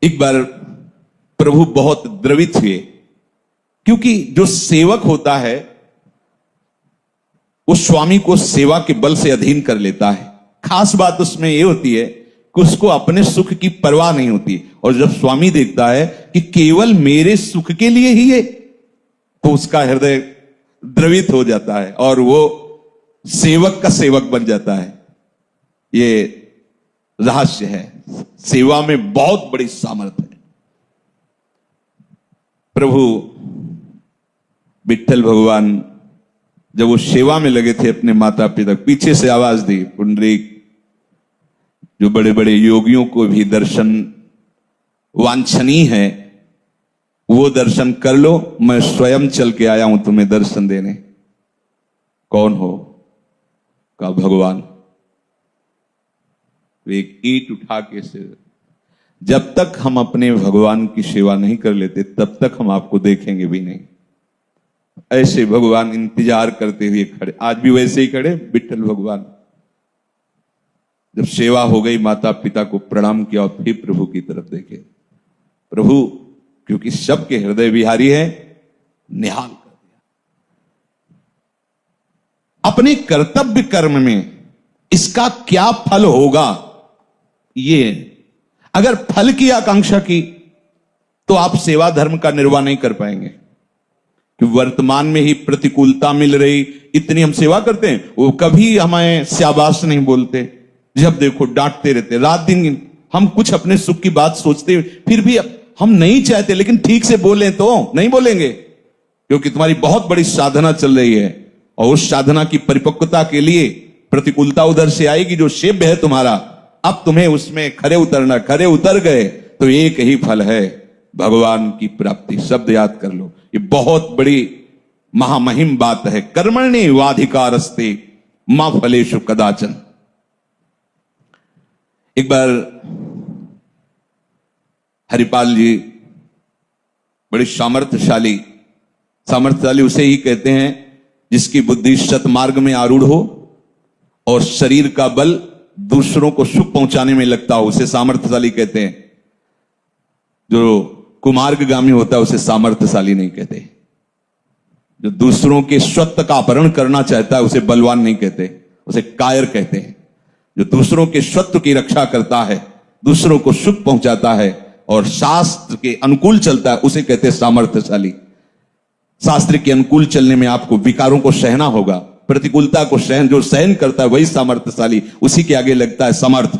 एक बार प्रभु बहुत द्रवित हुए, क्योंकि जो सेवक होता है वो स्वामी को सेवा के बल से अधीन कर लेता है। खास बात उसमें यह होती है कि उसको अपने सुख की परवाह नहीं होती, और जब स्वामी देखता है कि केवल मेरे सुख के लिए ही है, तो उसका हृदय द्रवित हो जाता है और वो सेवक का सेवक बन जाता है। ये रहस्य है, सेवा में बहुत बड़ी सामर्थ्य है। प्रभु विट्ठल भगवान जब वो सेवा में लगे थे अपने माता पिता, पीछे से आवाज दी, पुंडरीक, जो बड़े बड़े योगियों को भी दर्शन वांछनीय है वो दर्शन कर लो, मैं स्वयं चल के आया हूं तुम्हें दर्शन देने। कौन हो? कहा भगवान। एक ईंट उठा के से, जब तक हम अपने भगवान की सेवा नहीं कर लेते तब तक हम आपको देखेंगे भी नहीं। ऐसे भगवान इंतजार करते हुए खड़े, आज भी वैसे ही खड़े विट्ठल भगवान। जब सेवा हो गई, माता पिता को प्रणाम किया और फिर प्रभु की तरफ देखे। प्रभु क्योंकि सबके हृदय विहारी है, निहाल कर दिया। अपने कर्तव्य कर्म में इसका क्या फल होगा, ये अगर फल की आकांक्षा की तो आप सेवा धर्म का निर्वाह नहीं कर पाएंगे। कि वर्तमान में ही प्रतिकूलता मिल रही, इतनी हम सेवा करते हैं, वो कभी हमें शाबाश नहीं बोलते, जब देखो डांटते रहते, रात दिन हम कुछ अपने सुख की बात सोचते, फिर भी हम नहीं चाहते, लेकिन ठीक से बोलें तो नहीं बोलेंगे, क्योंकि तुम्हारी बहुत बड़ी साधना चल रही है और उस साधना की परिपक्वता के लिए प्रतिकूलता उधर से आएगी जो सेव्य है तुम्हारा। अब तुम्हें उसमें खरे उतरना, खरे उतर गए तो एक ही फल है, भगवान की प्राप्ति। शब्द याद कर लो, ये बहुत बड़ी महामहिम बात है। कर्मण्येवाधिकारस्ते मा फलेषु कदाचन। एक बार हरिपाल जी बड़े सामर्थ्यशाली उसे ही कहते हैं जिसकी बुद्धि सतमार्ग में आरूढ़ हो और शरीर का बल दूसरों को सुख पहुंचाने में लगता हो, उसे सामर्थ्यशाली कहते हैं। जो कुमार्गगामी होता है उसे सामर्थ्यशाली नहीं कहते। जो दूसरों के स्वत्व का अपहरण करना चाहता है उसे बलवान नहीं कहते, उसे कायर कहते हैं। जो दूसरों के स्वत्व की रक्षा करता है, दूसरों को सुख पहुंचाता है और शास्त्र के अनुकूल चलता है, उसे कहते हैं सामर्थ्यशाली। शास्त्र के अनुकूल चलने में आपको विकारों को सहना होगा, प्रतिकूलता को जो सहन करता है वही सामर्थ्यशाली, उसी के आगे लगता है समर्थ।